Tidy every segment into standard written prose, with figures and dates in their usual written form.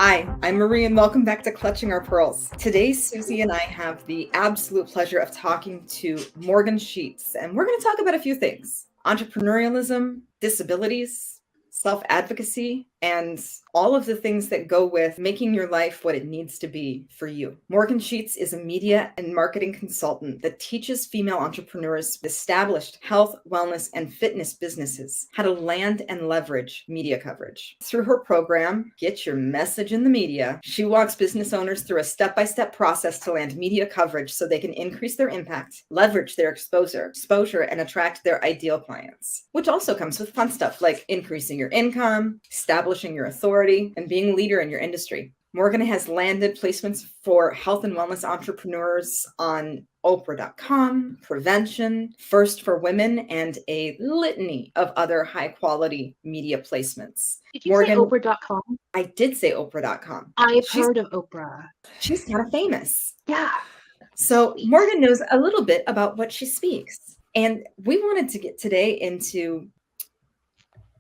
Hi, I'm Marie and welcome back to Clutching Our Pearls. Today, Susie and I have the absolute pleasure of talking to Morgan Sheets, and we're going to talk about a few things: entrepreneurialism, disabilities, self-advocacy, and all of the things that go with making your life what it needs to be for you. Morgan Sheets is a media and marketing consultant that teaches female entrepreneurs established health, wellness, and fitness businesses how to land and leverage media coverage. Through her program, Get Your Message in the Media, she walks business owners through a step-by-step process to land media coverage so they can increase their impact, leverage their exposure, and attract their ideal clients, which also comes with fun stuff like increasing your income, establishing your authority, and being a leader in your industry. Morgan has landed placements for health and wellness entrepreneurs on Oprah.com, Prevention, First for Women, and a litany of other high-quality media placements. Did you say Oprah.com? I did say Oprah.com. I've heard of Oprah. She's kind of famous. Yeah. So Sweet. Morgan knows a little bit about what she speaks. And we wanted to get today into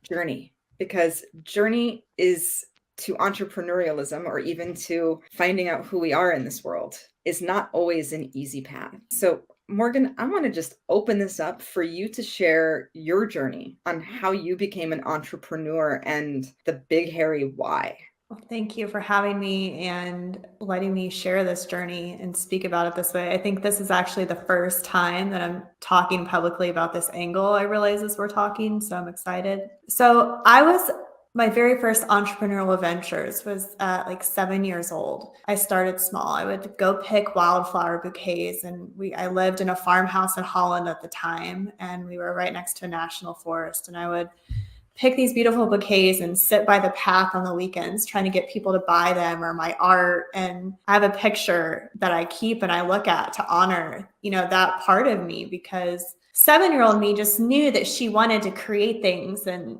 journey, because journey is to entrepreneurialism, or even to finding out who we are in this world, is not always an easy path. So Morgan, I want to just open this up for you to share your journey on how you became an entrepreneur and the big, hairy why. Well, thank you for having me and letting me share this journey and speak about it this way. I think this is actually the first time that I'm talking publicly about this angle. I realize as we're talking, so I'm excited. So my very first entrepreneurial ventures was at like 7 years old. I started small. I would go pick wildflower bouquets, and I lived in a farmhouse in Holland at the time, and we were right next to a national forest, and I would pick these beautiful bouquets and sit by the path on the weekends trying to get people to buy them, or my art. And I have a picture that I keep and I look at to honor, that part of me, because 7-year-old me just knew that she wanted to create things and,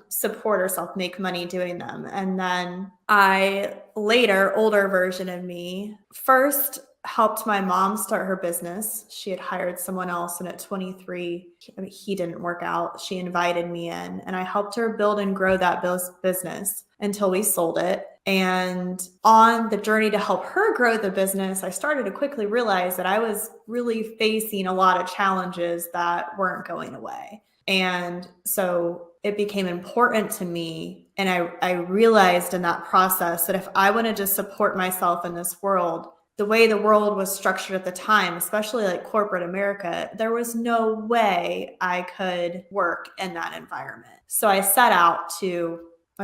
support herself, make money doing them. And then older version of me, first helped my mom start her business. She had hired someone else, and at 23, he didn't work out. She invited me in, and I helped her build and grow that business until we sold it. And on the journey to help her grow the business, I started to quickly realize that I was really facing a lot of challenges that weren't going away. And so it became important to me. And I realized in that process that if I wanted to support myself in this world, the way the world was structured at the time, especially like corporate America, there was no way I could work in that environment. So I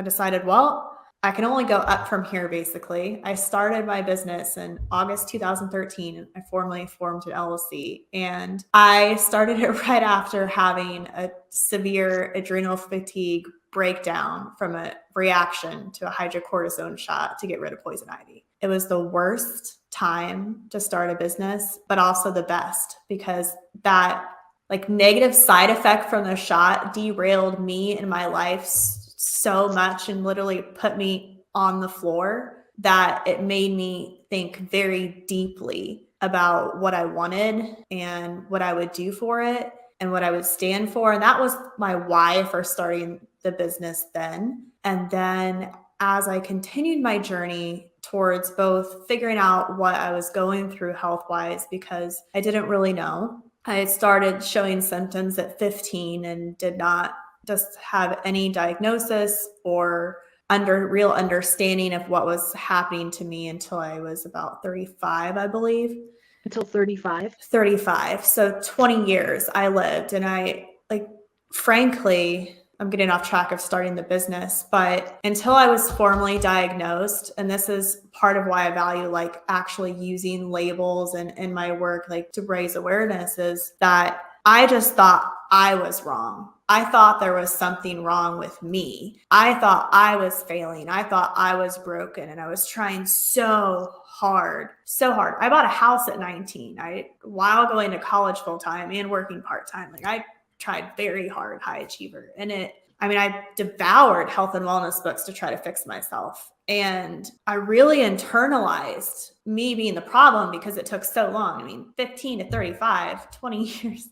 decided, well, I can only go up from here, basically. I started my business in August 2013. I formally formed an LLC, and I started it right after having a severe adrenal fatigue breakdown from a reaction to a hydrocortisone shot to get rid of poison ivy. It was the worst time to start a business, but also the best, because that negative side effect from the shot derailed me in my life so much and literally put me on the floor that it made me think very deeply about what I wanted and what I would do for it and what I would stand for. And that was my why for starting the business then. And then as I continued my journey towards both figuring out what I was going through health-wise, because I didn't really know. I had started showing symptoms at 15 and did not just have any diagnosis or real understanding of what was happening to me until I was about 35, I believe. Until 35? 35. So 20 years I lived, and frankly, I'm getting off track of starting the business, but until I was formally diagnosed, and this is part of why I value actually using labels and in my work, to raise awareness, is that I just thought I was wrong. I thought there was something wrong with me. I thought I was failing. I thought I was broken, and I was trying so hard. I bought a house at 19. While going to college full time and working part time. I tried very hard, high achiever. And I devoured health and wellness books to try to fix myself. And I really internalized me being the problem because it took so long. 15 to 35, 20 years.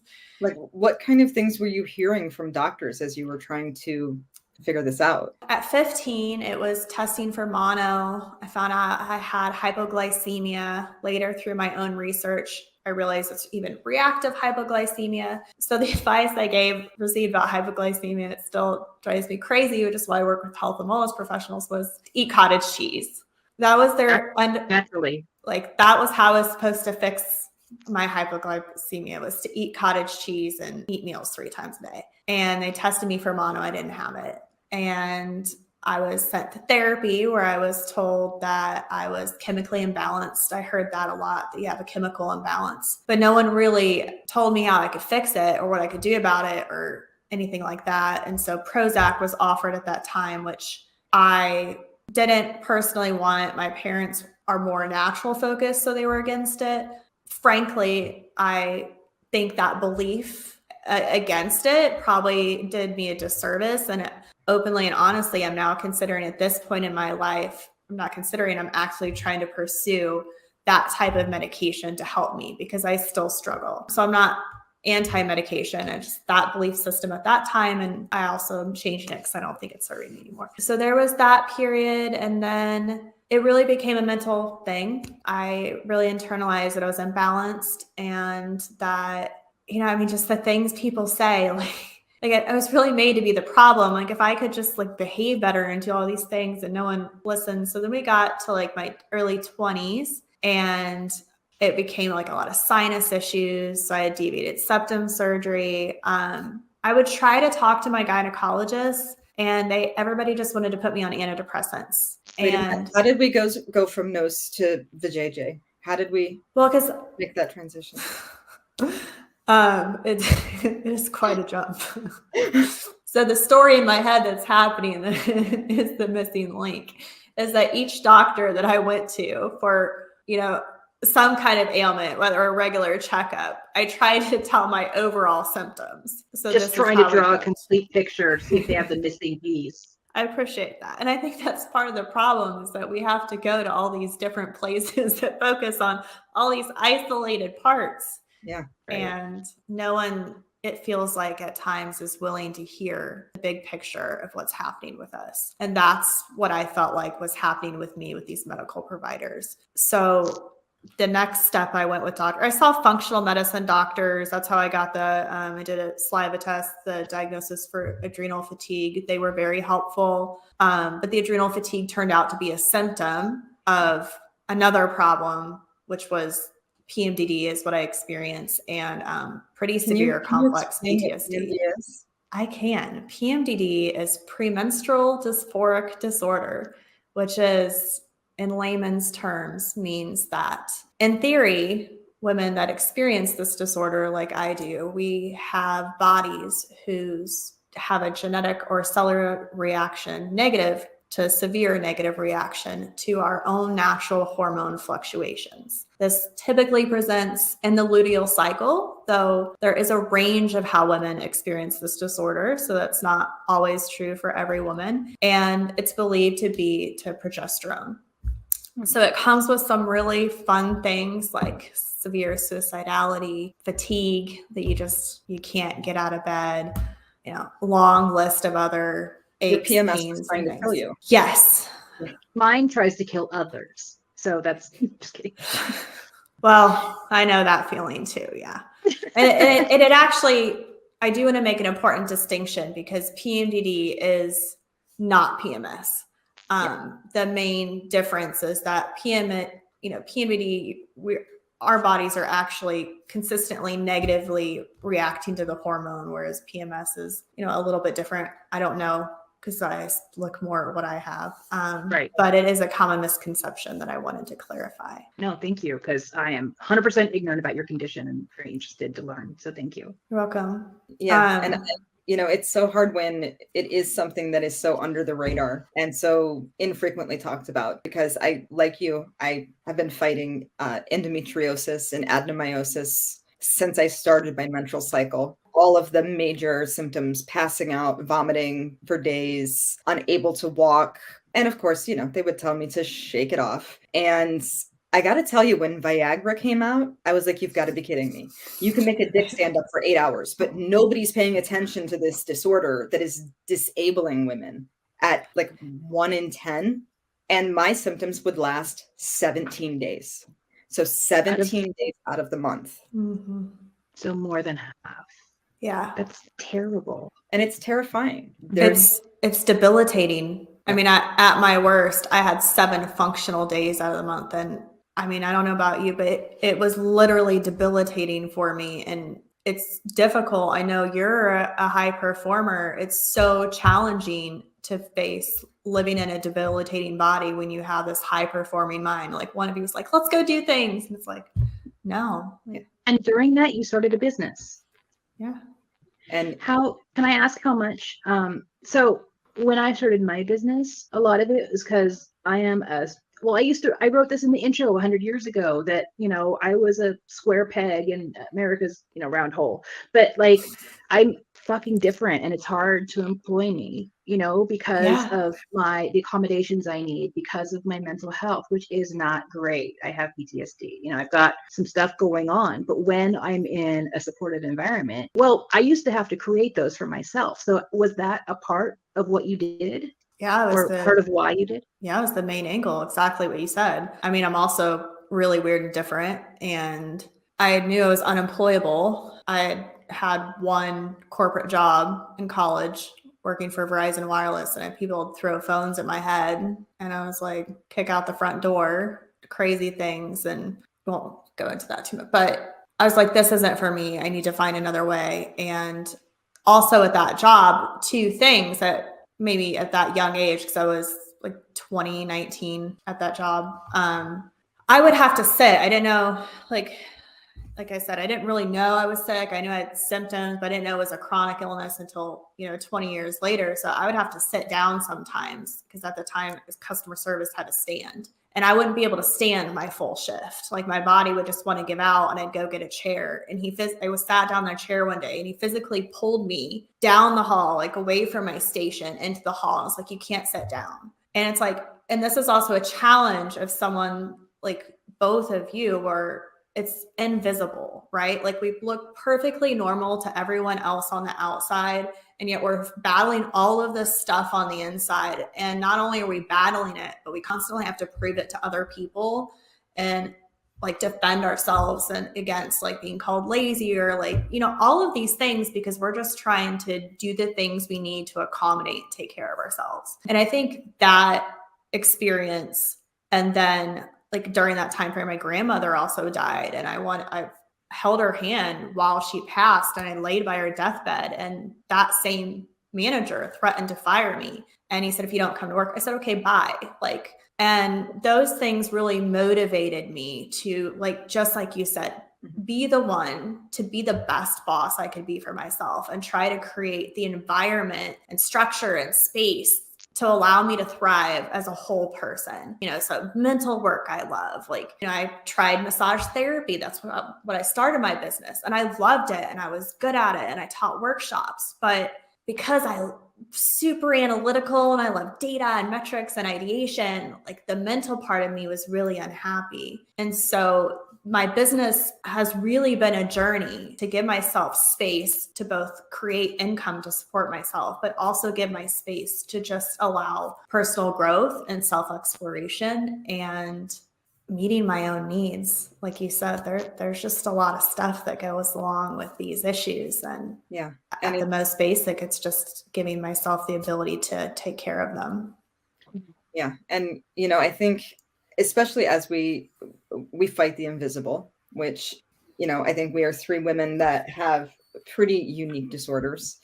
What kind of things were you hearing from doctors as you were trying to figure this out? At 15, it was testing for mono. I found out I had hypoglycemia. Later, through my own research, I realized it's even reactive hypoglycemia. So the advice I received about hypoglycemia, it still drives me crazy, which is why I work with health and wellness professionals, was to eat cottage cheese. That was their naturally. Like that was how I was supposed to fix my hypoglycemia, was to eat cottage cheese and eat meals 3 times a day. And they tested me for mono. I didn't have it. And I was sent to therapy where I was told that I was chemically imbalanced. I heard that a lot, that you have a chemical imbalance, but no one really told me how I could fix it or what I could do about it or anything like that. And so Prozac was offered at that time, which I didn't personally want. My parents are more natural focused, so they were against it. Frankly, I think that belief against it probably did me a disservice. And openly and honestly, I'm now considering at this point in my life, I'm actually trying to pursue that type of medication to help me because I still struggle. So I'm not anti-medication. It's just that belief system at that time. And I also am changing it because I don't think it's serving me anymore. So there was that period. And then it really became a mental thing. I really internalized that I was imbalanced and that, just the things people say, I was really made to be the problem. Like if I could just behave better and do all these things and no one listened. So then we got to my early 20s and it became a lot of sinus issues. So I had deviated septum surgery. I would try to talk to my gynecologist and everybody just wanted to put me on antidepressants. And how did we go from nose to the JJ? How did we make that transition? It is quite a jump. So the story in my head that's happening is the missing link, is that each doctor that I went to for, some kind of ailment, whether a regular checkup, I tried to tell my overall symptoms. So just trying to draw a complete picture to see if they have the missing piece. I appreciate that. And I think that's part of the problem, is that we have to go to all these different places that focus on all these isolated parts. Yeah. Right. And no one, it feels like at times, is willing to hear the big picture of what's happening with us. And that's what I felt like was happening with me with these medical providers. So the next step, I went with I saw functional medicine doctors. That's how I got I did a saliva test, the diagnosis for adrenal fatigue. They were very helpful. But the adrenal fatigue turned out to be a symptom of another problem, which was PMDD is what I experienced, and pretty severe complex PTSD. I can. PMDD is premenstrual dysphoric disorder, which is, in layman's terms, means that in theory, women that experience this disorder like I do, we have bodies whose have a genetic or cellular reaction, negative to severe negative reaction to our own natural hormone fluctuations. This typically presents in the luteal cycle, though there is a range of how women experience this disorder. So that's not always true for every woman. And it's believed to be to progesterone. So it comes with some really fun things like severe suicidality, fatigue that you can't get out of bed, long list of other aches, your PMS pains, is trying to kill you. Yes. Mine tries to kill others. So that's just kidding. Well, I know that feeling too. Yeah. And it actually, I do want to make an important distinction because PMDD is not PMS. The main difference is that PMDD, our bodies are actually consistently negatively reacting to the hormone, whereas PMS is, a little bit different. I don't know because I look more at what I have. Right. But it is a common misconception that I wanted to clarify. No, thank you, because I am 100% ignorant about your condition and very interested to learn. So thank you. You're welcome. Yeah. And it's so hard when it is something that is so under the radar and so infrequently talked about, because I have been fighting endometriosis and adenomyosis since I started my menstrual cycle. All of the major symptoms: passing out, vomiting for days, unable to walk. And of course, they would tell me to shake it off. And I got to tell you, when Viagra came out, I was like, you've got to be kidding me. You can make a dick stand up for 8 hours, but nobody's paying attention to this disorder that is disabling women at like 1 in 10. And my symptoms would last 17 days. So 17 days out of the month. Mm-hmm. So more than half. Yeah. That's terrible. And it's terrifying. It's debilitating. I mean, at my worst, I had 7 functional days out of the month. And I mean, I don't know about you, but it was literally debilitating for me. And it's difficult. I know you're a high performer. It's so challenging to face living in a debilitating body when you have this high performing mind. Like one of you was like, let's go do things. And it's like, no. And during that, you started a business. Yeah. And how can I ask how much? So when I started my business, a lot of it was because I wrote this in the intro 100 years ago that, I was a square peg in America's, round hole, but like, I'm fucking different and it's hard to employ me, because of the accommodations I need, because of my mental health, which is not great. I have PTSD, I've got some stuff going on, but when I'm in a supportive environment, well, I used to have to create those for myself. So was that a part of what you did? Yeah, or part of why you did? Yeah, it was the main angle. Exactly what you said. I mean, I'm also really weird and different, and I knew I was unemployable. I had one corporate job in college working for Verizon Wireless, and I had people throw phones at my head, and I was like, kick out the front door, crazy things, and won't go into that too much. But I was like, this isn't for me. I need to find another way. And also at that job, 2 things that maybe at that young age, because I was like 2019 at that job, I would have to sit. I didn't know, like I said, I didn't really know I was sick. I knew I had symptoms, but I didn't know it was a chronic illness until, 20 years later. So I would have to sit down sometimes because at the time customer service had to stand. And I wouldn't be able to stand my full shift. Like my body would just want to give out, and I'd go get a chair. And I was sat down in a chair one day, and he physically pulled me down the hall, like away from my station into the hall. I was like, you can't sit down. And it's like, and this is also a challenge of someone like both of you where it's invisible, right? Like we look perfectly normal to everyone else on the outside, and yet we're battling all of this stuff on the inside. And not only are we battling it, but we constantly have to prove it to other people and like defend ourselves and against like being called lazy or like, all of these things, because we're just trying to do the things we need to accommodate, take care of ourselves. And I think that experience, and then like during that time frame, my grandmother also died, and I held her hand while she passed, and I laid by her deathbed, and that same manager threatened to fire me. And he said, if you don't come to work, I said, okay, bye. And those things really motivated me to, like, just like you said, be the one to be the best boss I could be for myself and try to create the environment and structure and space to allow me to thrive as a whole person. So mental work I love. I tried massage therapy. That's what I started my business, and I loved it, and I was good at it, and I taught workshops. But because I'm super analytical and I love data and metrics and ideation, like the mental part of me was really unhappy. And so my business has really been a journey to give myself space to both create income to support myself, but also give my space to just allow personal growth and self-exploration and meeting my own needs. Like you said, there's just a lot of stuff that goes along with these issues. And at the most basic, it's just giving myself the ability to take care of them. Yeah. And, I think especially as we fight the invisible, which, I think we are 3 women that have pretty unique disorders.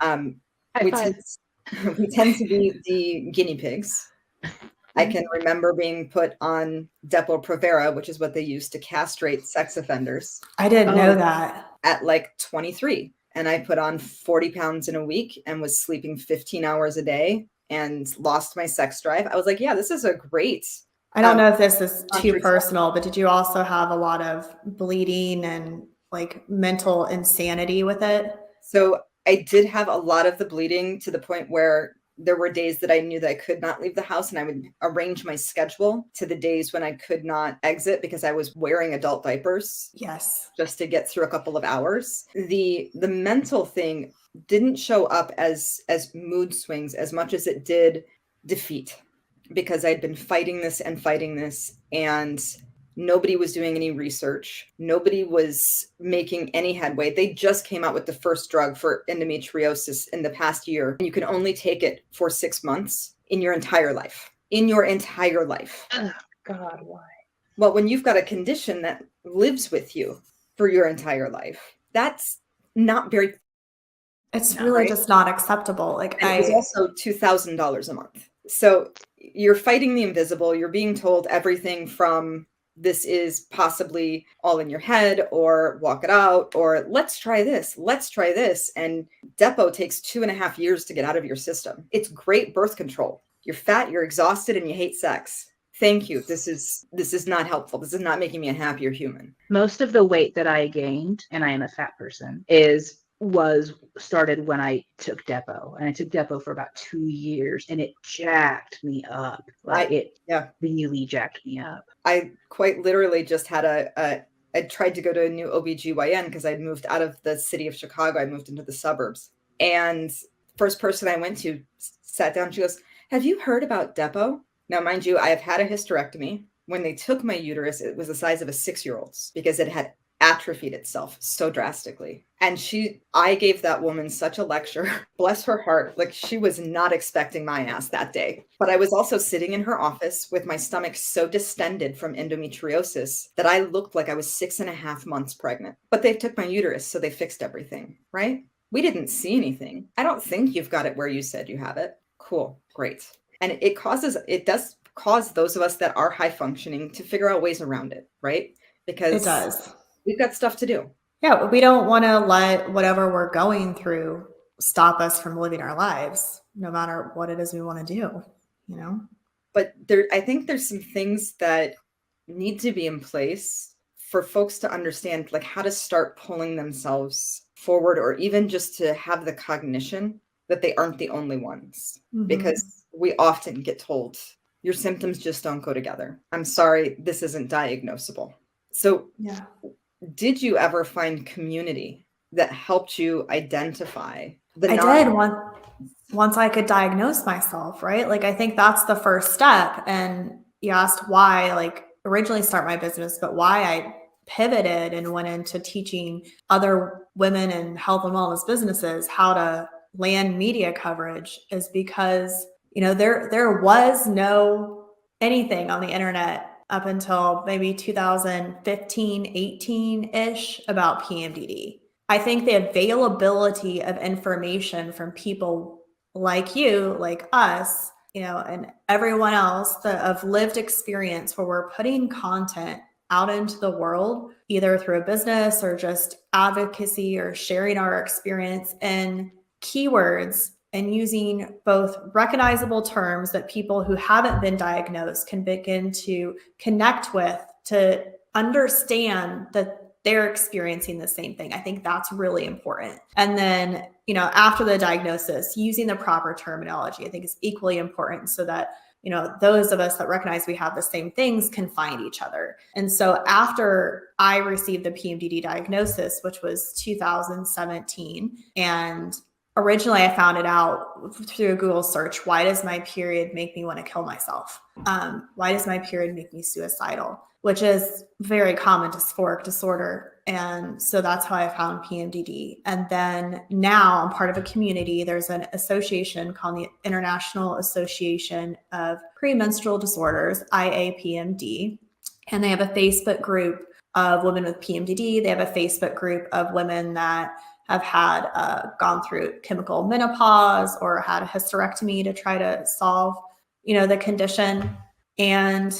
We tend to be the guinea pigs. I can remember being put on Depo-Provera, which is what they use to castrate sex offenders. I didn't know that. At like 23. And I put on 40 pounds in a week and was sleeping 15 hours a day and lost my sex drive. I was like, yeah, this is a great. I don't know if this is too personal, but did you also have a lot of bleeding and like mental insanity with it? So I did have a lot of the bleeding to the point where There were days that I knew that I could not leave the house, and I would arrange my schedule to the days when I could not exit because I was wearing adult diapers. Yes. Just to get through a couple of hours. The mental thing didn't show up as mood swings as much as it did defeat, because I'd been fighting this, and nobody was doing any research. Nobody was making any headway. They just came out with the first drug for endometriosis in the past year. And you can only take it for 6 months in your entire life. In your entire life. Oh, God, why? Well, when you've got a condition that lives with you for your entire life, that's not very. It's really just not acceptable. Like, and it was also $2,000 a month. So you're fighting the invisible. You're being told everything from this is possibly all in your head, or walk it out, or let's try this. And Depo takes 2.5 years to get out of your system. It's great birth control. You're fat, you're exhausted, and you hate sex. Thank you. This is not helpful. This is not making me a happier human. Most of the weight that I gained, and I am a fat person, was started when I took Depo, and I took Depo for about 2 years, and it jacked me up. It really jacked me up. I quite literally just had I tried to go to a new OBGYN because I'd moved out of the city of Chicago. I moved into the suburbs, and first person I went to sat down. She goes, "Have you heard about Depo?" Now, mind you, I have had a hysterectomy. When they took my uterus, it was the size of a 6-year-old's because it had atrophied itself so drastically. And I gave that woman such a lecture, bless her heart. Like, she was not expecting my ass that day. But I was also sitting in her office with my stomach so distended from endometriosis that I looked like I was 6.5 months pregnant. But they took my uterus, so they fixed everything, right? We didn't see anything. I don't think you've got it where you said you have it. Cool, great. And it does cause those of us that are high functioning to figure out ways around it, right? Because it does. We've got stuff to do. Yeah, we don't want to let whatever we're going through stop us from living our lives, no matter what it is we want to do, you know? But I think there's some things that need to be in place for folks to understand, like how to start pulling themselves forward, or even just to have the cognition that they aren't the only ones. Mm-hmm. Because we often get told, your symptoms just don't go together. I'm sorry, this isn't diagnosable. So yeah. Did you ever find community that helped you identify I did once I could diagnose myself, right? Like, I think that's the first step. And you asked why, like, originally start my business, but why I pivoted and went into teaching other women in health and wellness businesses how to land media coverage is because, you know, there was no anything on the internet up until maybe 2015, 18-ish about PMDD. I think the availability of information from people like you, like us, you know, and everyone else of lived experience where we're putting content out into the world, either through a business or just advocacy or sharing our experience in keywords and using both recognizable terms that people who haven't been diagnosed can begin to connect with, to understand that they're experiencing the same thing. I think that's really important. And then, you know, after the diagnosis, using the proper terminology, I think is equally important so that, you know, those of us that recognize we have the same things can find each other. And so after I received the PMDD diagnosis, which was 2017, and originally I found it out through a Google search. Why does my period make me want to kill myself? Why does my period make me suicidal? Which is very common dysphoric disorder. And so that's how I found PMDD. And then now I'm part of a community. There's an association called the International Association of Premenstrual Disorders, IAPMD. And they have a Facebook group of women with PMDD. They have a Facebook group of women that have had gone through chemical menopause or had a hysterectomy to try to solve, you know, the condition. And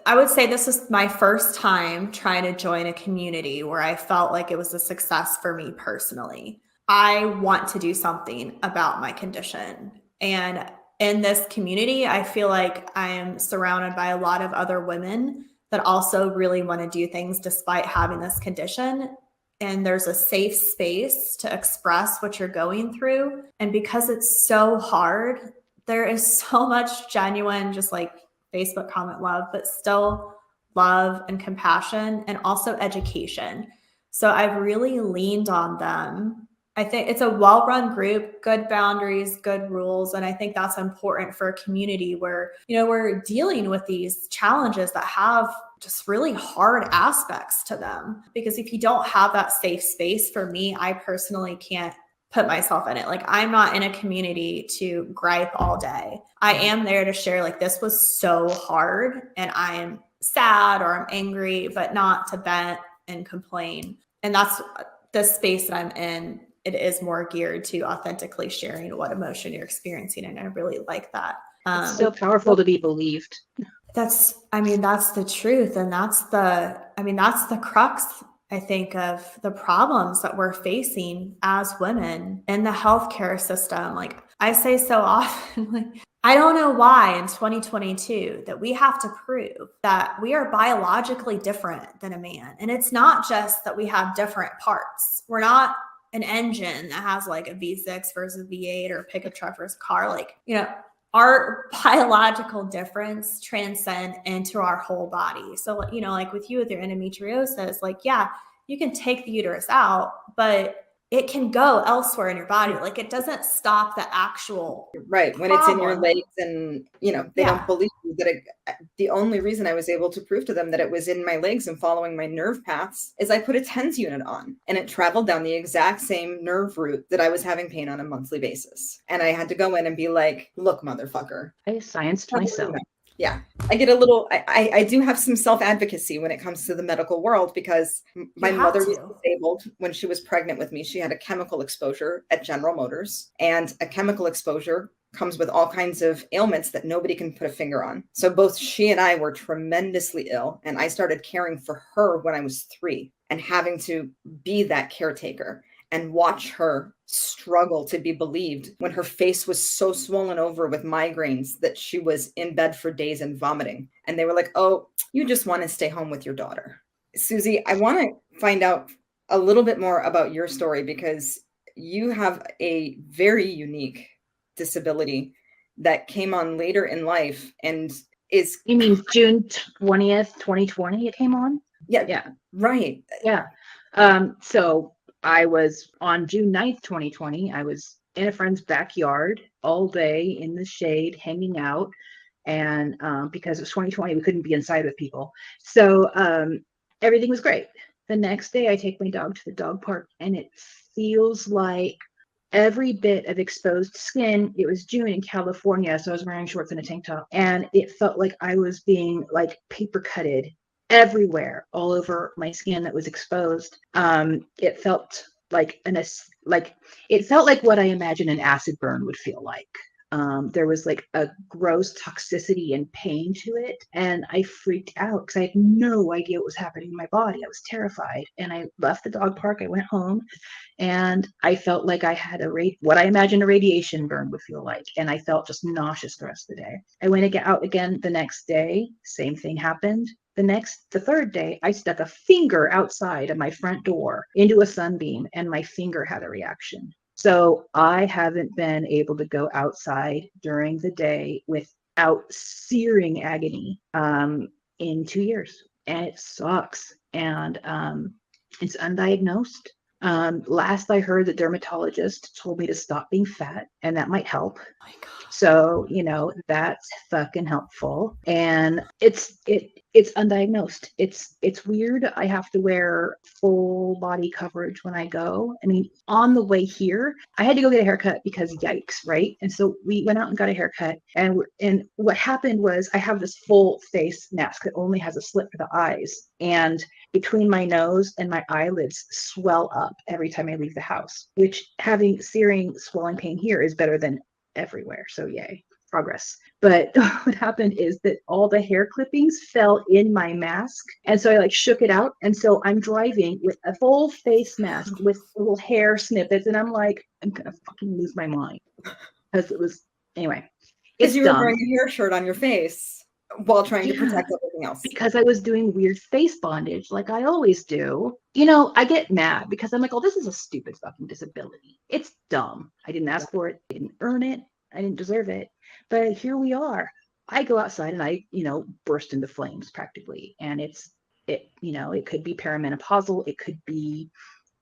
I would say this is my first time trying to join a community where I felt like it was a success for me personally. I want to do something about my condition. And in this community, I feel like I am surrounded by a lot of other women that also really want to do things despite having this condition. And there's a safe space to express what you're going through. And because it's so hard, there is so much genuine, just like Facebook comment love, but still love and compassion and also education. So I've really leaned on them. I think it's a well-run group, good boundaries, good rules. And I think that's important for a community where, we're dealing with these challenges that have just really hard aspects to them. Because if you don't have that safe space, for me, I personally can't put myself in it. Like, I'm not in a community to gripe all day. I am there to share, like, this was so hard and I am sad or I'm angry, but not to vent and complain. And that's the space that I'm in. It is more geared to authentically sharing what emotion you're experiencing. And I really like that. It's so powerful to be believed. That's the truth. And that's the crux, I think, of the problems that we're facing as women in the healthcare system. Like I say so often, like, I don't know why in 2022 that we have to prove that we are biologically different than a man. And it's not just that we have different parts. We're not an engine that has like a V6 versus V8 or a pickup truck versus a car. Like, our biological difference transcend into our whole body. So, like with you with your endometriosis, like, yeah, you can take the uterus out, but it can go elsewhere in your body. Like, it doesn't stop the actual right when problem. It's in your legs, and they don't believe that the only reason I was able to prove to them that it was in my legs and following my nerve paths is I put a TENS unit on, and it traveled down the exact same nerve route that I was having pain on a monthly basis. And I had to go in and be like, look, motherfucker, I scienced myself. Yeah, I get a little, I do have some self-advocacy when it comes to the medical world, because my mother was disabled when she was pregnant with me. She had a chemical exposure at General Motors, and a chemical exposure comes with all kinds of ailments that nobody can put a finger on. So both she and I were tremendously ill, and I started caring for her when I was 3 and having to be that caretaker and watch her struggle to be believed when her face was so swollen over with migraines that she was in bed for days and vomiting. And they were like, oh, you just want to stay home with your daughter. Susie, I want to find out a little bit more about your story, because you have a very unique disability that came on later in life and is... You mean June 20th, 2020 it came on? Yeah. Right. Yeah. So I was on June 9th, 2020. I was in a friend's backyard all day in the shade, hanging out. And because it was 2020, we couldn't be inside with people. So everything was great. The next day, I take my dog to the dog park, and it feels like every bit of exposed skin. It was June in California, so I was wearing shorts and a tank top. And it felt like I was being like paper cutted everywhere, all over my skin that was exposed. It felt like it felt like what I imagine an acid burn would feel like. There was like a gross toxicity and pain to it, and I freaked out because I had no idea what was happening in my body. I was terrified, and I left the dog park. I went home, and I felt like I had what I imagined a radiation burn would feel like, and I felt just nauseous the rest of the day. I went out again the next day. Same thing happened. The third day, I stuck a finger outside of my front door into a sunbeam, and my finger had a reaction. So I haven't been able to go outside during the day without searing agony in 2 years. And it sucks. And it's undiagnosed. Last I heard, the dermatologist told me to stop being fat, and that might help. Oh my God. So, that's fucking helpful. And it's undiagnosed. It's weird. I have to wear full body coverage when I go. I mean, on the way here, I had to go get a haircut because yikes, right? And so we went out and got a haircut. And what happened was I have this full face mask that only has a slit for the eyes. And between my nose and my eyelids swell up every time I leave the house, which having searing swelling pain here is better than everywhere. So yay, progress. But what happened is that all the hair clippings fell in my mask. And so I shook it out. And so I'm driving with a full face mask with little hair snippets. And I'm like, I'm going to fucking lose my mind. Because it was, anyway. Because you were wearing a hair shirt on your face while trying to protect everything else. Because I was doing weird face bondage like I always do. I get mad because I'm like, oh, this is a stupid fucking disability. It's dumb. I didn't ask for it. I didn't earn it. I didn't deserve it. But here we are. I go outside and I, burst into flames practically. And it could be perimenopausal. It could be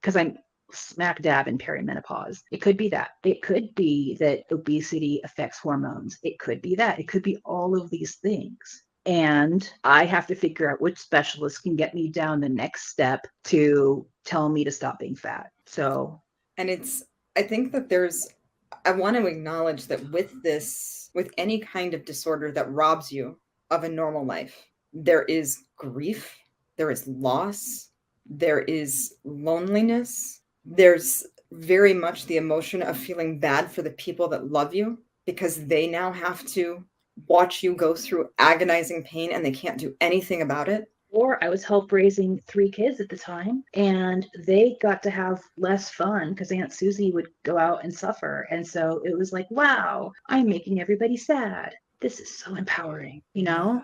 because I'm smack dab in perimenopause. It could be that. It could be that obesity affects hormones. It could be that. It could be all of these things. And I have to figure out which specialist can get me down the next step to tell me to stop being fat. So, and I think that I want to acknowledge that with any kind of disorder that robs you of a normal life, there is grief, there is loss, there is loneliness, there's very much the emotion of feeling bad for the people that love you because they now have to watch you go through agonizing pain and they can't do anything about it. Or I was help raising 3 kids at the time, and they got to have less fun because Aunt Susie would go out and suffer. And so it was like, wow, I'm making everybody sad. This is so empowering, Yeah.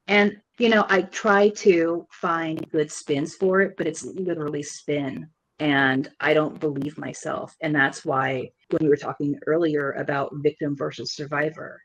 And, I try to find good spins for it, but it's literally spin. And I don't believe myself. And that's why when we were talking earlier about victim versus survivor,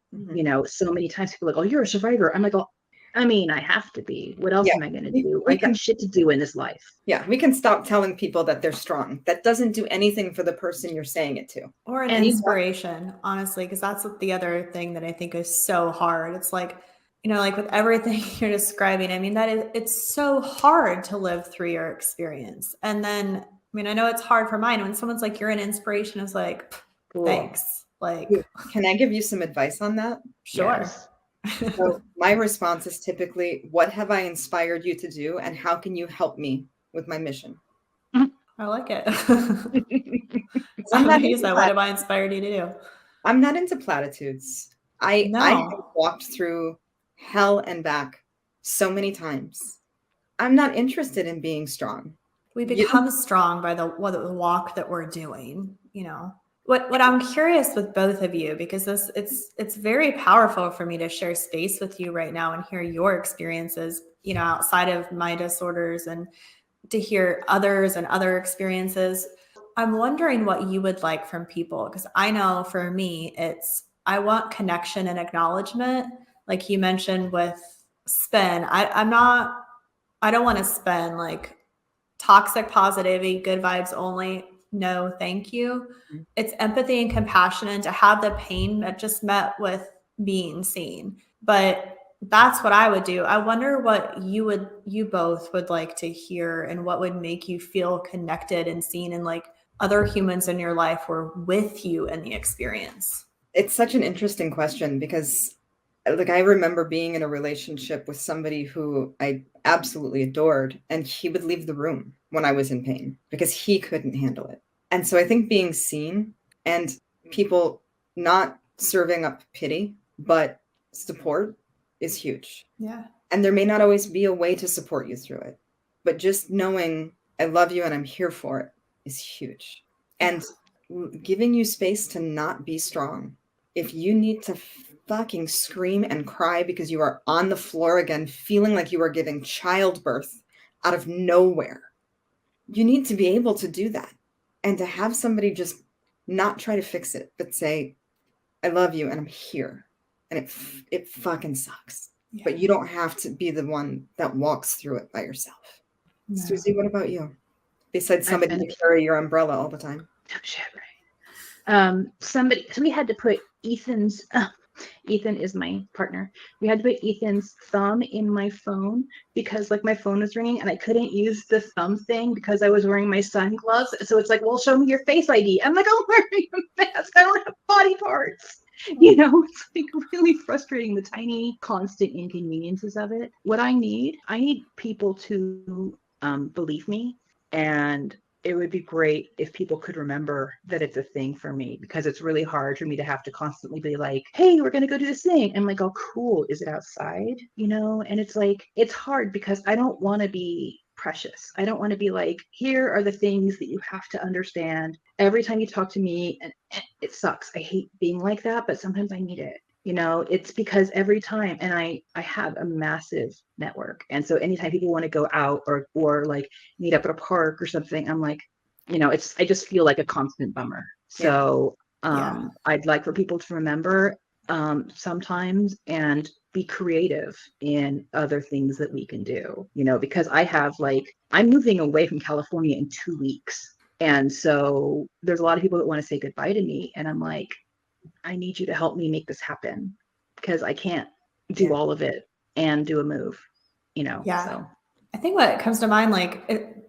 so many times people are like, oh, you're a survivor. I'm like, oh, I mean, I have to be. What else am I going to do? I got shit to do in this life. Yeah, we can stop telling people that they're strong. That doesn't do anything for the person you're saying it to. Or an inspiration, honestly, because that's the other thing that I think is so hard. It's like, like with everything you're describing, I mean, it's so hard to live through your experience. And then, I mean, I know it's hard for mine. When someone's like, you're an inspiration, it's like, thanks. Like, can I give you some advice on that? Sure. Yes. So my response is typically, what have I inspired you to do? And how can you help me with my mission? I like it. I'm not use that. What have I inspired you to do? I'm not into platitudes. I have walked through hell and back so many times. I'm not interested in being strong. We become strong by the walk that we're doing, What I'm curious with both of you, because it's very powerful for me to share space with you right now and hear your experiences, outside of my disorders, and to hear others and other experiences. I'm wondering what you would like from people, because I know for me, I want connection and acknowledgement. Like you mentioned with spin, I don't want to spend like toxic positivity, good vibes only. No, thank you. It's empathy and compassion, and to have the pain that just met with being seen. But that's what I would do. I wonder what you both would like to hear, and what would make you feel connected and seen, and like other humans in your life were with you in the experience. It's such an interesting question, because like I remember being in a relationship with somebody who I absolutely adored, and he would leave the room when I was in pain because he couldn't handle it. And so I think being seen and people not serving up pity, but support is huge. Yeah. And there may not always be a way to support you through it, but just knowing I love you and I'm here for it is huge. And giving you space to not be strong. If you need to fucking scream and cry because you are on the floor again, feeling like you are giving childbirth out of nowhere, you need to be able to do that. And to have somebody just not try to fix it, but say, I love you and I'm here. And it fucking sucks. Yeah. But you don't have to be the one that walks through it by yourself. No. Susie, what about you? Besides somebody to carry your umbrella all the time. Oh, shit, right. Somebody had to put Ethan is my partner. We had to put Ethan's thumb in my phone because like my phone was ringing and I couldn't use the thumb thing because I was wearing my sun gloves. So it's like, well, show me your face ID. I'm like, I'm wearing a mask. I don't have body parts. It's like really frustrating, the tiny constant inconveniences of it. What I need people to believe me, and it would be great if people could remember that it's a thing for me, because it's really hard for me to have to constantly be like, hey, we're going to go do this thing. I'm like, oh, cool. Is it outside? And it's like, it's hard because I don't want to be precious. I don't want to be like, here are the things that you have to understand every time you talk to me. And it sucks. I hate being like that, but sometimes I need it. It's because every time, and I have a massive network. And so anytime people want to go out or like meet up at a park or something, I'm like, I just feel like a constant bummer. So Yeah. I'd like for people to remember sometimes and be creative in other things that we can do, because I'm moving away from California in 2 weeks. And so there's a lot of people that want to say goodbye to me. And I'm like, I need you to help me make this happen because I can't do all of it and do a move, Yeah. so. I think what comes to mind,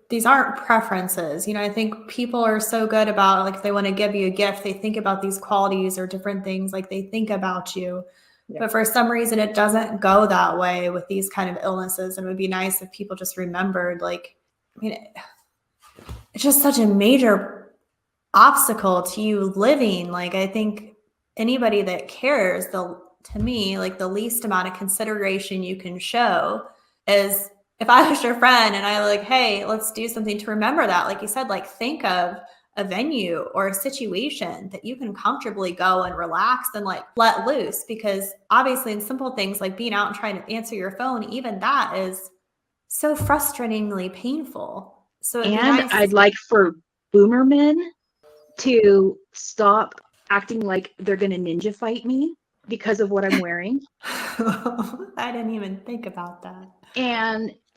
these aren't preferences. I think people are so good about, if they want to give you a gift, they think about these qualities or different things, they think about you. Yeah. But for some reason, it doesn't go that way with these kind of illnesses. And it would be nice if people just remembered, it's just such a major obstacle to you living. I think anybody that cares, to me, the least amount of consideration you can show is, if I was your friend and I hey, let's do something to remember that, like you said, think of a venue or a situation that you can comfortably go and relax and let loose. Because obviously in simple things like being out and trying to answer your phone, even that is so frustratingly painful. So it'd be nice. I'd like for boomer men to stop acting like they're going to ninja fight me because of what I'm wearing. I didn't even think about that.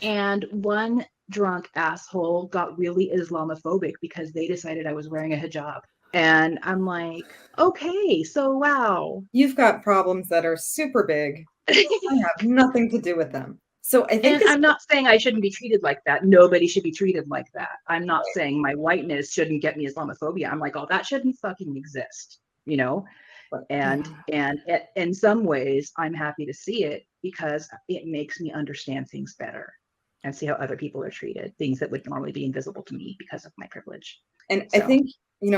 And one drunk asshole got really Islamophobic because they decided I was wearing a hijab. And I'm like, okay, so wow. You've got problems that are super big. I have nothing to do with them. So I think I'm not saying I shouldn't be treated like that. Nobody should be treated like that. I'm not saying my whiteness shouldn't get me Islamophobia. I'm like, oh, that shouldn't fucking exist, And in some ways, I'm happy to see it because it makes me understand things better and see how other people are treated, things that would normally be invisible to me because of my privilege. And so. I think,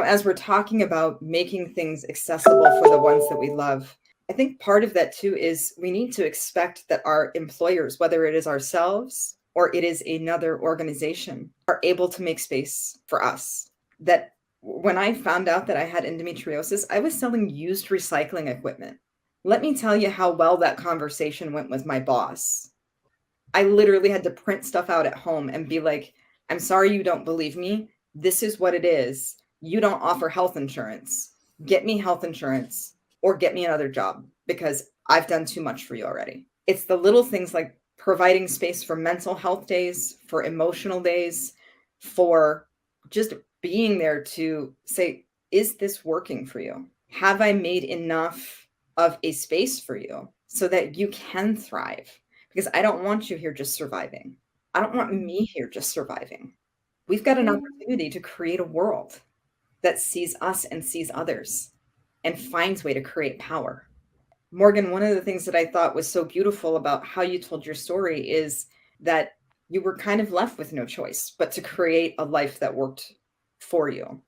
as we're talking about making things accessible for the ones that we love, I think part of that too is we need to expect that our employers, whether it is ourselves or it is another organization, are able to make space for us. That when I found out that I had endometriosis, I was selling used recycling equipment. Let me tell you how well that conversation went with my boss. I literally had to print stuff out at home and be like, I'm sorry you don't believe me. This is what it is. You don't offer health insurance. Get me health insurance or get me another job because I've done too much for you already. It's the little things like providing space for mental health days, for emotional days, for just being there to say, is this working for you? Have I made enough of a space for you so that you can thrive? Because I don't want you here just surviving. I don't want me here just surviving. We've got an opportunity to create a world that sees us and sees others and finds a way to create power. Morgan, one of the things that I thought was so beautiful about how you told your story is that you were kind of left with no choice but to create a life that worked for you.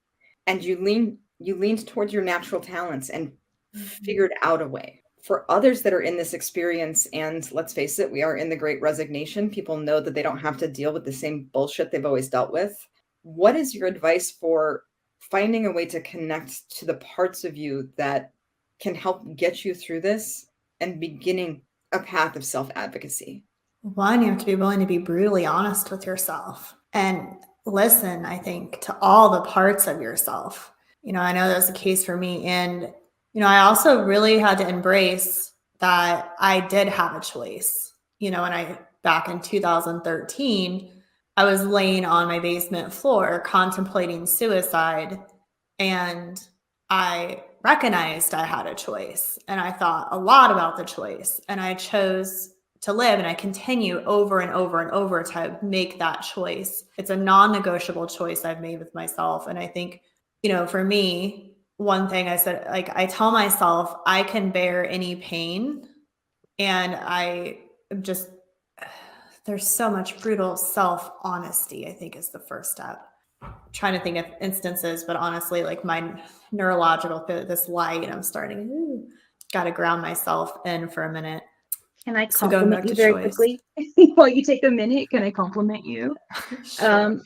And you leaned towards your natural talents and figured out a way. For others that are in this experience, and let's face it, we are in the Great Resignation. People know that they don't have to deal with the same bullshit they've always dealt with. What is your advice for finding a way to connect to the parts of you that can help get you through this and beginning a path of self-advocacy? One, you have to be willing to be brutally honest with yourself and listen, I think, to all the parts of yourself. I know that's the case for me. And, I also really had to embrace that I did have a choice. Back in 2013, I was laying on my basement floor contemplating suicide, and I recognized I had a choice, and I thought a lot about the choice, and I chose to live, and I continue over and over and over to make that choice. It's a non-negotiable choice I've made with myself. And I think, for me, one thing I said, I tell myself I can bear any pain, and there's so much brutal self-honesty, I think, is the first step. I'm trying to think of instances, but honestly, my neurological, this light, I'm starting, got to ground myself in for a minute. Can I compliment you very quickly? While you take a minute, can I compliment you? Sure.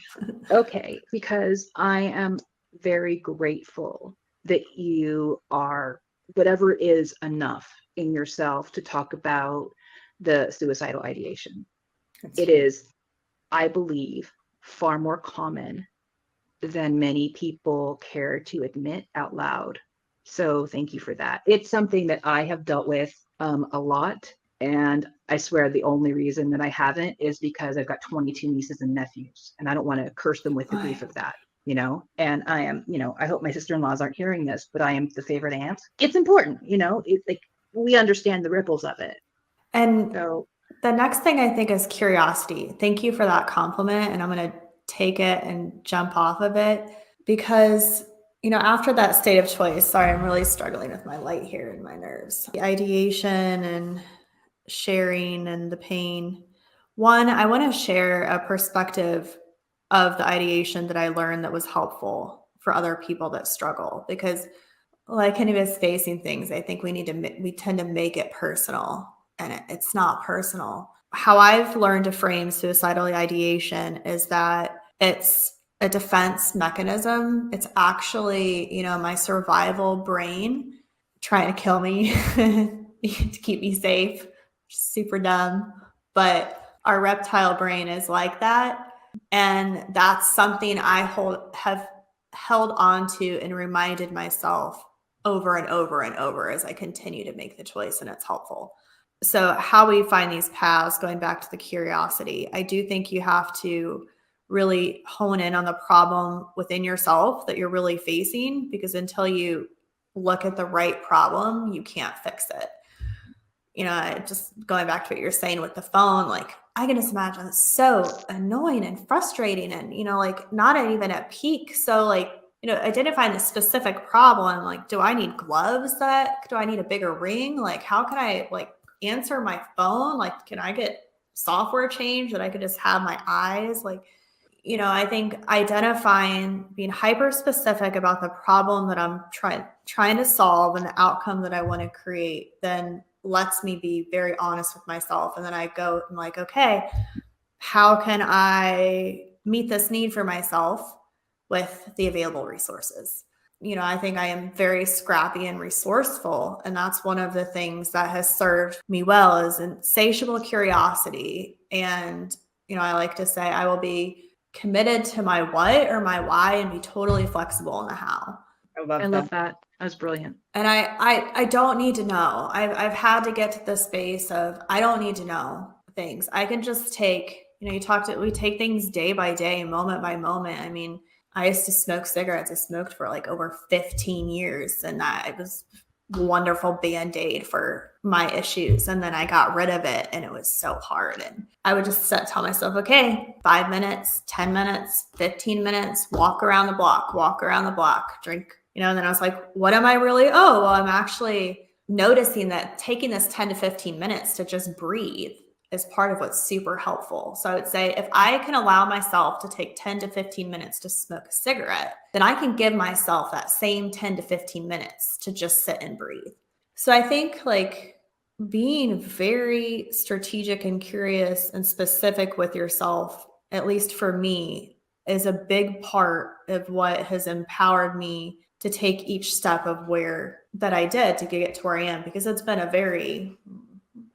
Okay, because I am very grateful that you are, whatever is enough in yourself to talk about the suicidal ideation. It is, I believe, far more common than many people care to admit out loud. So thank you for that. It's something that I have dealt with a lot. And I swear the only reason that I haven't is because I've got 22 nieces and nephews, and I don't want to curse them with the grief of that, you know? And I am, you know, I hope my sister-in-laws aren't hearing this, but I am the favorite aunt. It's important, you know, it's like we understand the ripples of it. And So the next thing I think is curiosity. Thank you for that compliment. And I'm going to take it and jump off of it because, you know, after that state of choice, sorry, I'm really struggling with my light here and my nerves. The ideation and sharing and the pain. One, I want to share a perspective of the ideation that I learned that was helpful for other people that struggle, because like any of us facing things, I think we tend to make it personal, and it's not personal. How I've learned to frame suicidal ideation is that it's a defense mechanism. It's actually, you know, my survival brain trying to kill me to keep me safe. Super dumb, but our reptile brain is like that. And that's something I have held on to and reminded myself over and over and over as I continue to make the choice, and it's helpful. So how we find these paths, going back to the curiosity, I do think you have to really hone in on the problem within yourself that you're really facing, because until you look at the right problem, you can't fix it. You know, just going back to what you're saying with the phone, like I can just imagine it's so annoying and frustrating and, you know, like not even at peak. So like, you know, identifying the specific problem, like, do I need gloves? Do I need a bigger ring? Like, how can I like answer my phone? Like, can I get software change that I could just have my eyes? Like, you know, I think identifying, being hyper specific about the problem that I'm trying to solve and the outcome that I want to create, then lets me be very honest with myself. And then I go and like, okay, how can I meet this need for myself with the available resources? You know, I think I am very scrappy and resourceful. And that's one of the things that has served me well, is insatiable curiosity. And, you know, I like to say I will be committed to my what or my why and be totally flexible in the how. I love that. That was brilliant. And I don't need to know. I've had to get to the space of I don't need to know things. I can just take, you know, we take things day by day, moment by moment. I mean, I used to smoke cigarettes. I smoked for like over 15 years, and that it was a wonderful band-aid for my issues. And then I got rid of it, and it was so hard. And I would just tell myself, okay, 5 minutes, 10 minutes, 15 minutes, walk around the block, drink. You know, and then I was like, what am I really? Oh, well, I'm actually noticing that taking this 10 to 15 minutes to just breathe is part of what's super helpful. So I would say if I can allow myself to take 10 to 15 minutes to smoke a cigarette, then I can give myself that same 10 to 15 minutes to just sit and breathe. So I think like being very strategic and curious and specific with yourself, at least for me, is a big part of what has empowered me to take each step of that I did to get to where I am, because it's been a very,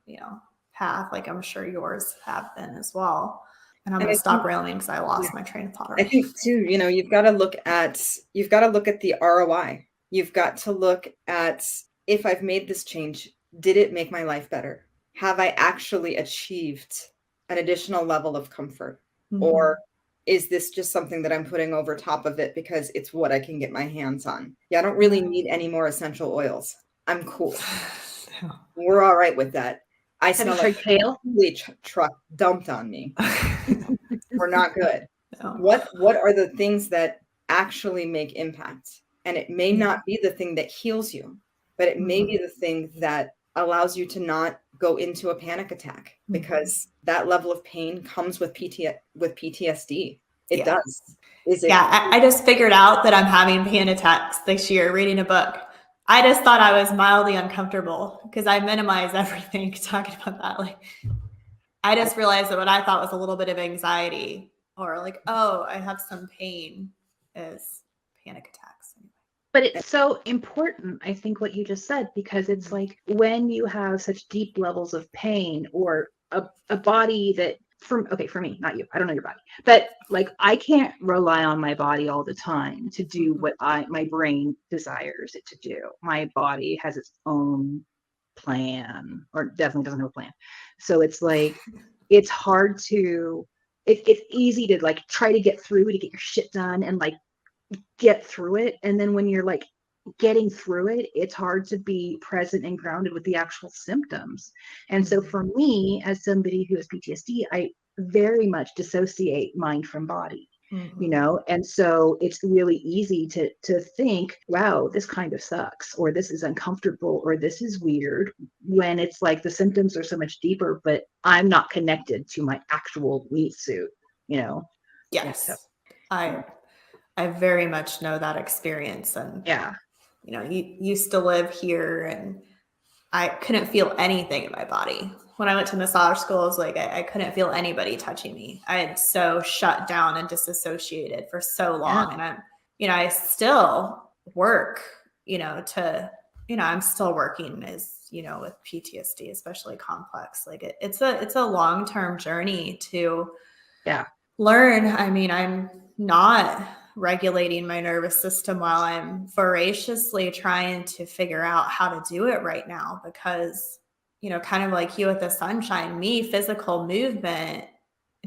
you know, path, like I'm sure yours have been as well. And I'm going to stop railing because I lost my train of thought already. I think too, you know, you've got to look at the ROI. You've got to look at, if I've made this change, did it make my life better? Have I actually achieved an additional level of comfort? Mm-hmm. Or is this just something that I'm putting over top of it because it's what I can get my hands on? Yeah, I don't really need any more essential oils. I'm cool. We're all right with that. I smell like a bleach truck dumped on me. We're not good. No. What are the things that actually make impact? And it may not be the thing that heals you, but it may be the thing that allows you to not go into a panic attack, because that level of pain comes with PTSD. It does. I just figured out that I'm having panic attacks this year reading a book. I just thought I was mildly uncomfortable because I minimize everything talking about that. Like, I just realized that what I thought was a little bit of anxiety, or like, oh, I have some pain, is panic attacks. But it's so important, I think, what you just said, because it's like when you have such deep levels of pain, or a body that for me, not you. I don't know your body, but like I can't rely on my body all the time to do what my brain desires it to do. My body has its own plan, or definitely doesn't have a plan. So it's like it's hard to it's easy to like try to get through to get your shit done and like get through it. And then when you're like getting through it, it's hard to be present and grounded with the actual symptoms. And so for me, as somebody who has PTSD, I very much dissociate mind from body. You know, and so it's really easy to think, wow, this kind of sucks, or this is uncomfortable, or this is weird, when it's like the symptoms are so much deeper, but I'm not connected to my actual meat suit, you know. Yes. So, I very much know that experience. And yeah, you know, you used to live here and I couldn't feel anything in my body. When I went to massage school, I was like, I couldn't feel anybody touching me. I had so shut down and disassociated for so long. And I'm, you know, I still work, you know, I'm still working as, you know, with PTSD, especially complex. Like it's a long-term journey to learn. I mean, I'm not regulating my nervous system while I'm voraciously trying to figure out how to do it right now, because, you know, kind of like you with the sunshine, me, physical movement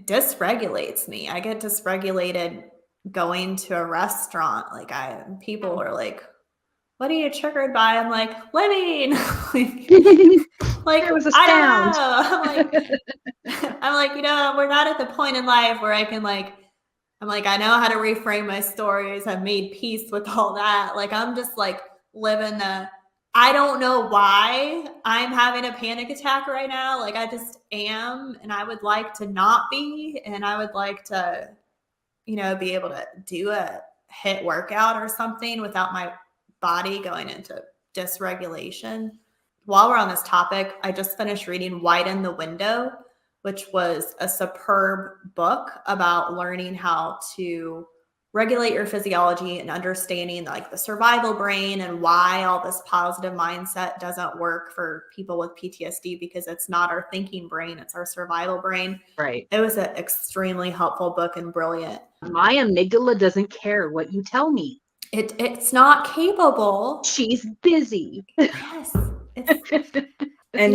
dysregulates me. I get dysregulated going to a restaurant. Like people are like, what are you triggered by? I'm like, living. Like, there was a I sound. don't know. I'm like, you know, we're not at the point in life where I can like, I'm like, I know how to reframe my stories. I've made peace with all that. Like, I'm just like living I don't know why I'm having a panic attack right now. Like, I just am. And I would like to not be. And I would like to, you know, be able to do a HIIT workout or something without my body going into dysregulation. While we're on this topic, I just finished reading Widen the Window, which was a superb book about learning how to regulate your physiology and understanding like the survival brain and why all this positive mindset doesn't work for people with PTSD, because it's not our thinking brain, it's our survival brain. Right. It was an extremely helpful book and brilliant. My amygdala doesn't care what you tell me. It's not capable. She's busy. Yes. And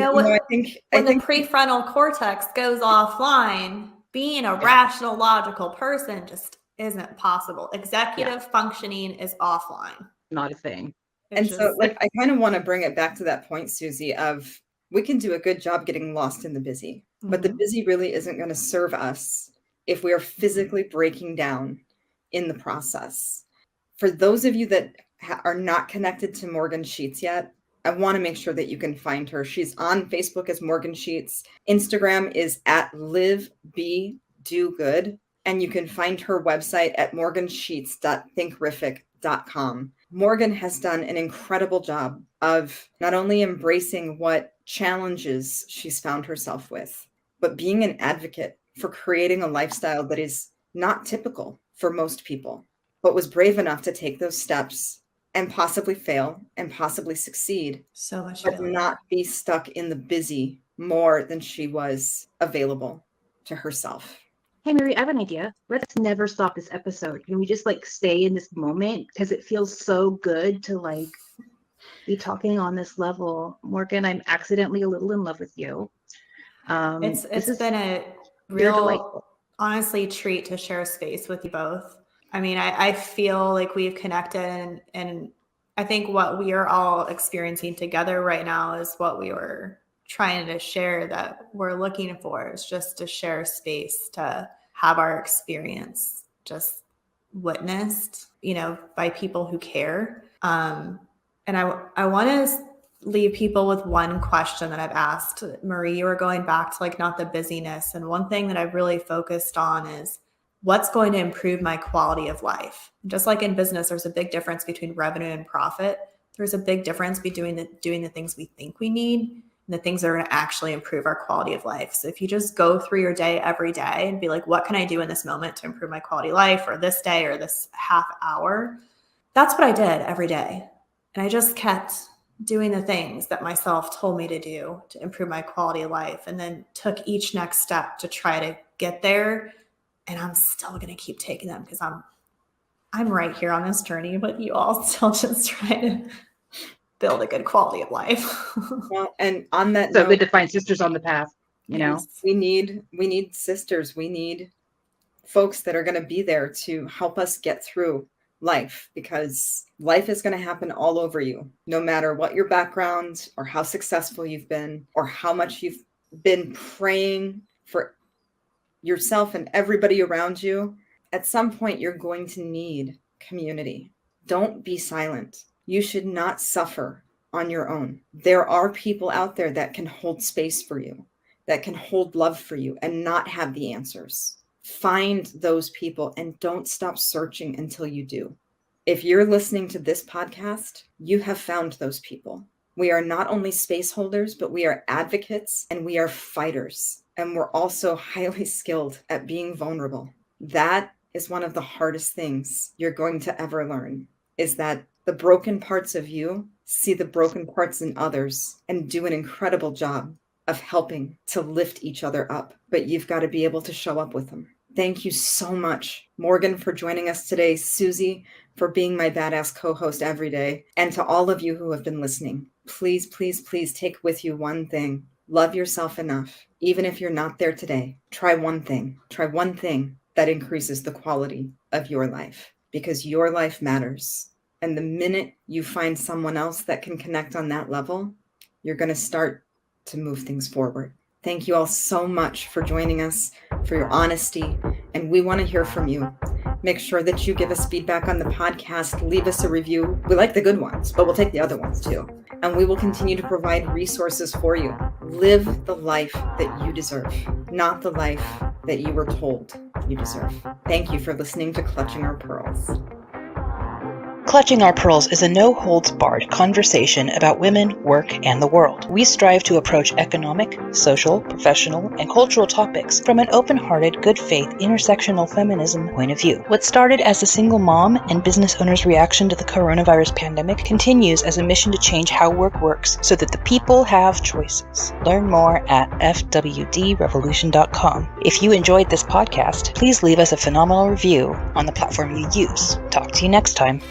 I think the prefrontal cortex goes offline, being a rational, logical person just isn't possible. Executive functioning is offline. Not a thing. So like, I kind of want to bring it back to that point, Susie, of we can do a good job getting lost in the busy, but the busy really isn't going to serve us if we are physically breaking down in the process. For those of you that are not connected to Morgan Sheets yet, I want to make sure that you can find her. She's on Facebook as Morgan Sheets. Instagram is at livebedogood. And you can find her website at morgansheets.thinkific.com. Morgan has done an incredible job of not only embracing what challenges she's found herself with, but being an advocate for creating a lifestyle that is not typical for most people, but was brave enough to take those steps and possibly fail and possibly succeed. So much but failure. Not be stuck in the busy more than she was available to herself. Hey, Mary, I have an idea. Let's never stop this episode. Can we just like stay in this moment? Because it feels so good to like be talking on this level. Morgan, I'm accidentally a little in love with you. It's been a real, honestly, treat to share space with you both. I mean, I feel like we've connected, and I think what we are all experiencing together right now is what we were trying to share, that we're looking for, is just to share space, to have our experience just witnessed, by people who care. And I want to leave people with one question that I've asked. Marie, you were going back to like not the busyness. And one thing that I've really focused on is what's going to improve my quality of life. Just like in business, there's a big difference between revenue and profit. There's a big difference between doing the things we think we need and the things that are going to actually improve our quality of life. So if you just go through your day every day and be like, what can I do in this moment to improve my quality of life, or this day, or this half hour? That's what I did every day. And I just kept doing the things that myself told me to do to improve my quality of life, and then took each next step to try to get there. And I'm still going to keep taking them because I'm right here on this journey, but you all still just try to build a good quality of life. Well, and on that So note, good to find sisters on the path, you know? yes, we need sisters. We need folks that are going to be there to help us get through life, because life is going to happen all over you, no matter what your background or how successful you've been or how much you've been praying for yourself and everybody around you. At some point, you're going to need community. Don't be silent. You should not suffer on your own. There are people out there that can hold space for you, that can hold love for you and not have the answers. Find those people and don't stop searching until you do. If you're listening to this podcast, you have found those people. We are not only space holders, but we are advocates and we are fighters. And we're also highly skilled at being vulnerable. That is one of the hardest things you're going to ever learn, is that the broken parts of you see the broken parts in others and do an incredible job of helping to lift each other up. But you've got to be able to show up with them. Thank you so much, Morgan, for joining us today, Susie, for being my badass co-host every day, and to all of you who have been listening. Please, please, please take with you one thing. Love yourself enough. Even if you're not there today, try one thing. Try one thing that increases the quality of your life, because your life matters. And the minute you find someone else that can connect on that level, you're going to start to move things forward. Thank you all so much for joining us, for your honesty, and we want to hear from you. Make sure that you give us feedback on the podcast, leave us a review. We like the good ones, but we'll take the other ones too. And we will continue to provide resources for you. Live the life that you deserve, not the life that you were told you deserve. Thank you for listening to Clutching Our Pearls. Clutching Our Pearls is a no-holds-barred conversation about women, work, and the world. We strive to approach economic, social, professional, and cultural topics from an open-hearted, good-faith, intersectional feminism point of view. What started as a single mom and business owner's reaction to the coronavirus pandemic continues as a mission to change how work works so that the people have choices. Learn more at fwdrevolution.com. If you enjoyed this podcast, please leave us a phenomenal review on the platform you use. Talk to you next time.